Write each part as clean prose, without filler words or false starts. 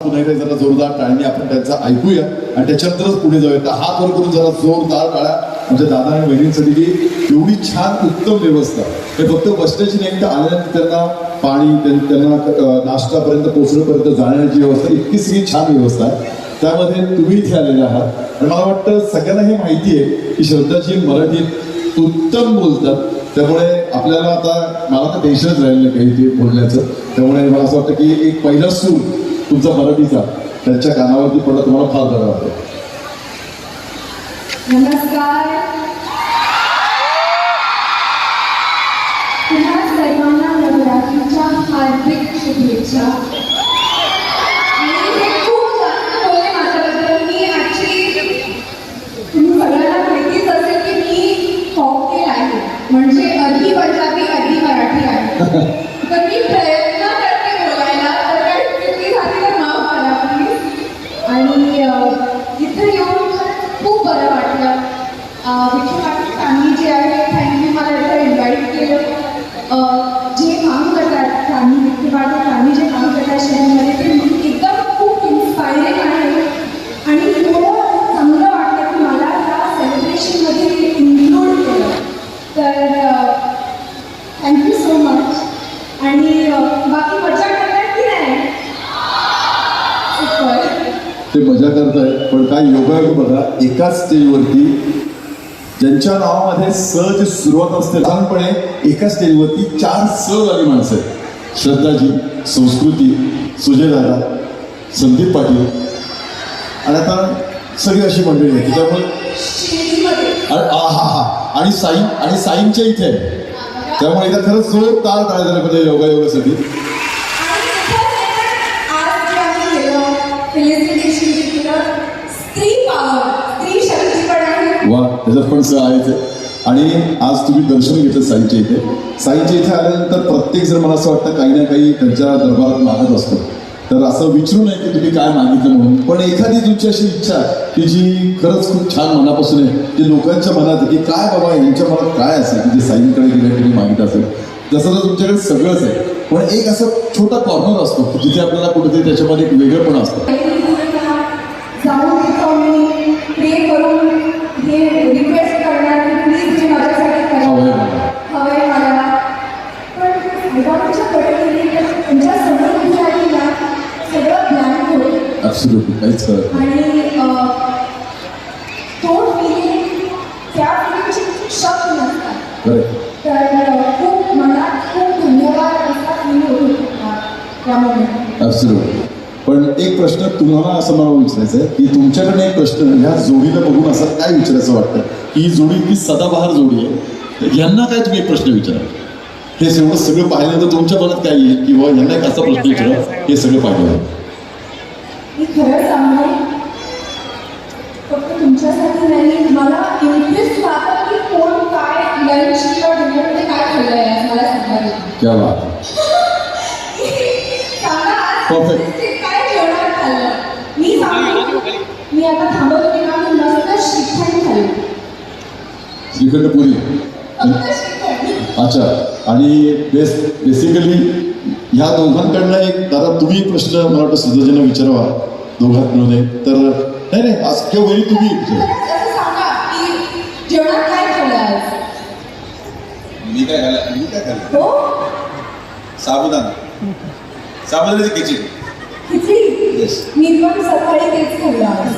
पुन्हा एकदा जरा जोरदार टाळणी आपण त्यांचा ऐकूया आणि त्याच्यानंतरच पुढे जाऊया. तर हात वर करून जरा जोरदार टाळ्या आमच्या दादा आणि बहिणींसाठी की एवढी छान उत्तम व्यवस्था. हे फक्त बसण्याची नाही तर आल्यानंतर त्यांना पाणी त्यांना नाश्तापर्यंत पोहोचण्यापर्यंत जाण्याची व्यवस्था इतकी सगळी छान व्यवस्था आहे. त्यामध्ये तुम्ही इथे आलेले आहात आणि मला वाटतं सगळ्यांना हे माहिती आहे की श्रद्धाजी मराठीत उत्तम बोलतात. त्यामुळे आपल्याला आता मला तर टेन्शनच राहिलं काही ते बोलण्याचं. त्यामुळे मला असं वाटतं की एक पहिला सूर तुमचा मराठीचा त्यांच्या कानावरती पडला तुम्हाला फार बरं वाटतं. नमस्कार. पुन्हा सर्वांना नवरात्रीच्या हार्दिक शुभेच्छा. आणि हे खूप जास्त बोलले माझ्याबद्दल. मी ॲक्च्युली तुम्ही सगळ्यांना माहितीच असेल की मी कॉकटेल आहे, म्हणजे अर्धी पंजाबी अर्धी मराठी आहे. तर मी प्रयत्न करते बोलायला, तर काही चुकी झाली तर माफ करा प्लीज. आणि इथं येऊन खूप बरं वाटलं. विठू पाटील कांनी जे आहे त्यांनी मला इथं इन्व्हाइट केलं. जे काम करतात कांनी, विठू पाटील कांनी जे काम करतात शहरामध्ये ते एकदम खूप इन्स्पायरिंग आहे. आणि एवढं चांगलं वाटलं की मला त्या सेलिब्रेशनमध्ये इन्क्लूड केलं. तर थँक्यू सो मच. आणि बाकी मजा करतात की नाही? ते मजा करताय पण काय योगायोग बघा. एकाच स्टेजवरती ज्यांच्या नावामध्ये स ची सुरुवात असते लहानपणे एका स्टेजवरती 4 स वाली माणसं आहेत. श्रद्धाजी, संस्कृती, सुजय दादा, संदीप पाटील आणि आता सगळी अशी मंडळी आहे. त्याच्यामुळे आणि साईंच्या इथे आहे. त्यामुळे एकदा खरंच जोरदार टाळ्या झाल्या पाहिजे योगायोगासाठी. वा, त्याच्यात पण स आहेच आहे. आणि आज तुम्ही दर्शन घेतलं साईंच्या इथे. साईंच्या इथे आल्यानंतर प्रत्येक जण मला असं वाटतं काही ना काही त्यांच्या दरबारात मागत असतो. तर असं विचारू नये की तुम्ही काय मागितलं म्हणून, पण एखादी तुमची अशी इच्छा की जी खरंच खूप छान मनापासून आहे, जी लोकांच्या मनात आहे की काय बाबा यांच्या मनात काय असेल की जे साईंकडे गेलं तुम्ही मागित असेल. जसं तर तुमच्याकडे सगळंच आहे पण एक असं छोटा कॉर्नर असतो की जिथे आपल्याला कुठेतरी त्याच्यामध्ये एक वेगळं पण असतं. रिक्वेस्ट करणार की प्लीज हे माझ्यासाठी करा, हवंय मला. पण भगवानच्या कडे त्यांच्या समोर आली ना सगळं ब्लँक होईल. ॲब्सोल्युटली काहीच करत आणि तो फिलिंग त्या फिलिंगची शब्द नसतात. तर खूप मनात खूप धन्यवाद असा फील होऊ शकता त्यामुळे. ॲब्सोल्युटली. पण एक प्रश्न तुम्हाला असं मला विचारायचं आहे की तुमच्याकडे एक प्रश्न ह्या जोडीला बघून असं काय विचारायचं वाटतं की ही जोडी की सदाबहार जोडी आहे, तर यांना काय तुम्ही एक प्रश्न विचारा. हे एवढं सगळं पाहिल्यानंतर तुमच्या मनात काय येईल किंवा यांना एक असा प्रश्न विचारा हे सगळं पाहिलं. मी खरं सांगू, फक्त तुमच्यासाठी नाही, मला इंटरेस्ट लागतं की कोण काय लंच किंवा डिनरमध्ये काय खाल्लं आहे मला सांगायला. क्या बात. सांगा Perfect. काय जेवणात खाल्लं. मी सांगू, मी आता थांबत होते ना मी मस्त श्रीखंड खाल्लं. श्रीखंड पुरी. फक्त श्रीखंड. अच्छा. आणि बेसिकली ह्या दोघांकडनं एक दादा तुम्ही एक प्रश्न मला वाटतं सुद्धाजींना विचारावा दोघांमध्ये. तर नाही आज किंवा वरी तुम्ही असं सांगा की जेवणात काय खाल्लं आज. मी काय खाल्लं हो, साबुदाण्याची खिचडी. खिचडी. मी पण सकाळी तेच खाल्लं आज.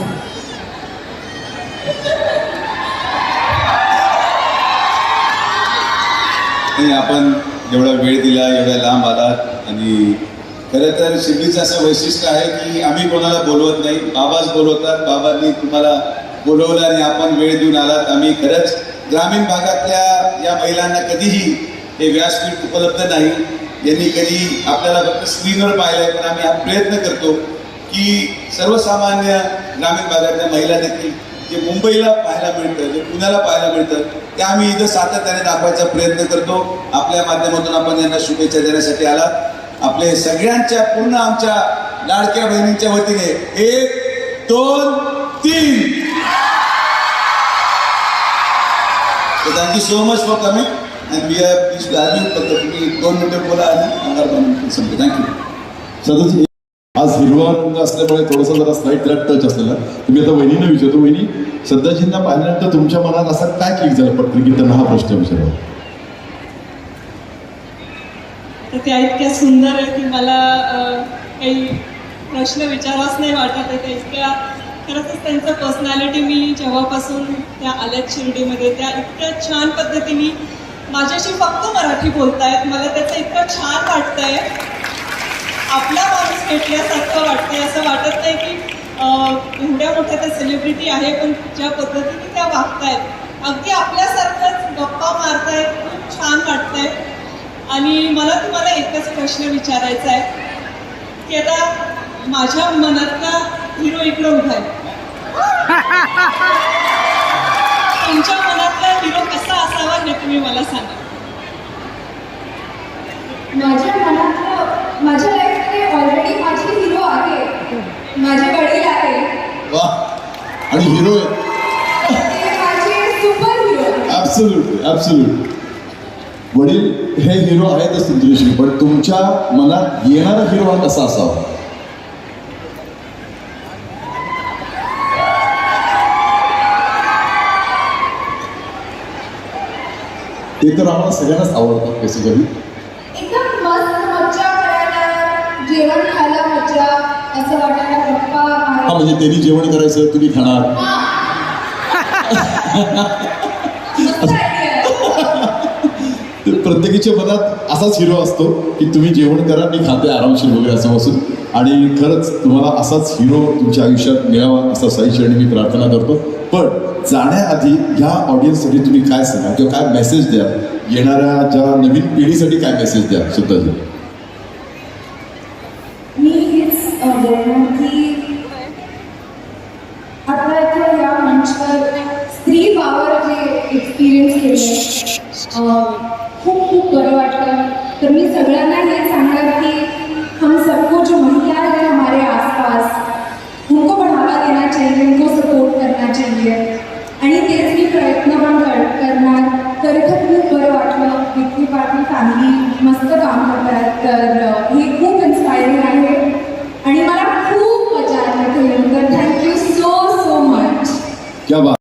नाही, आपण एवढा वेळ दिला, एवढ्या लांब आलात. आणि खरं तर शिर्डीचं असं वैशिष्ट्य आहे की आम्ही कोणाला बोलवत नाही, बाबाच बोलवतात. बाबांनी तुम्हाला बोलवलं आणि आपण वेळ देऊन आलात. आम्ही खरंच ग्रामीण भागातल्या या महिलांना कधीही हे व्यासपीठ उपलब्ध नाही. यांनी कधी आपल्याला फक्त स्क्रीनवर पाहिलंय, पण आम्ही हा प्रयत्न करतो की सर्वसामान्य ग्रामीण भागातल्या महिला देखील जे मुंबईला पाहायला मिळतं, जे पुण्याला पाहायला मिळतं, ते आम्ही इथं सातत्याने दाखवायचा प्रयत्न करतो. आपल्या माध्यमातून आपण यांना शुभेच्छा देण्यासाठी आलात. आपले सगळ्यांच्या पूर्ण आमच्या लाडक्या बहिणींच्या वतीने 1 2 3. Thank you so much for coming and we are please तुम्ही 2 मिनिटं बोला आणि 2 मिनिटं संपते. थँक्यू. सदाजी आज हिरवा रंग असल्यामुळे थोडासा जरा स्लाईट त्याला टच असलेला. तुम्ही आता वहिनीनं विचारतो, वहिनी श्रद्धाजींना पाहिल्यानंतर तुमच्या मनात असा काय क्लिक झालं पटकन की त्यांना हा प्रश्न विचारावा? तर त्या इतक्या सुंदर आहे की मला काही प्रश्न विचारावाच नाही वाटत आहे. त्या इतक्या खरंच त्यांचं पर्सनॅलिटी मी जेव्हापासून त्या आल्यात शिर्डीमध्ये त्या इतक्या छान पद्धतीने माझ्याशी फक्त मराठी बोलतायत. मला त्याचं इतकं छान वाटतंय. आपला माणूस भेटल्यासारखं वाटतंय. असं वाटत नाही की एवढ्या मोठ्या त्या सेलिब्रिटी आहे पण ज्या पद्धतीने त्या वागतायत अगदी आपल्यासारखंच गप्पा मारतायत. खूप छान वाटतंय. आणि मला तुम्हाला एकच प्रश्न विचारायचा आहे की आता माझ्या मनातला हिरो इकडे उभा आहे. तुमच्या मनातला हिरो कसा असावा हे तुम्ही मला सांगा. माझ्या लाईफमध्ये ऑलरेडी माझे हिरो आहे. माझे वडील आहे. वा, आणि हिरो ते माझे सुपर हिरो. Absolutely absolutely. वडील हे हिरो आहेतच तुमच्या दृष्टीने, पण तुमच्या मनात येणारा हिरो हा कसा असावा? ते तर आम्हाला सगळ्यांनाच आवडतात बेसिकली. एकदम मस्त मज्जा करायला, जेवण खायला मज्जा, असं वाटायला गप्पा हा मारायला. म्हणजे त्यांनी जेवण करायचं, तुम्ही खाणार. मस्त idea आहे. तर प्रत्येकाच्या मनात असाच हिरो असतो की तुम्ही जेवण करा, मी खाते आरामशीर वगैरे असं बसून. आणि खरंच तुम्हाला असाच हिरो तुमच्या आयुष्यात मिळावा असं साईचरणी मी प्रार्थना करतो. पण जाण्याआधी ह्या ऑडियन्ससाठी तुम्ही काय सांगा किंवा काय मेसेज द्या, येणाऱ्या ज्या नवीन पिढीसाठी काय मेसेज द्या श्रद्धाजी? मी हेच बोलणार की आता इथं या मंचवर स्त्री पावर जे एक्सपिरियन्स केलं खूप खूप बरं वाटलं. तर मी सगळ्यांना हे सांगणार की हम सबको जो महिला है हमारे आसपास उनको बढ़ावा देना चाहिए, उनको सपोर्ट करना चाहिए. आणि तेच मी प्रयत्न पण करणार. तर इथं खूप बरं वाटलं. विक्की पाटील फॅमिली मस्त काम करतात. तर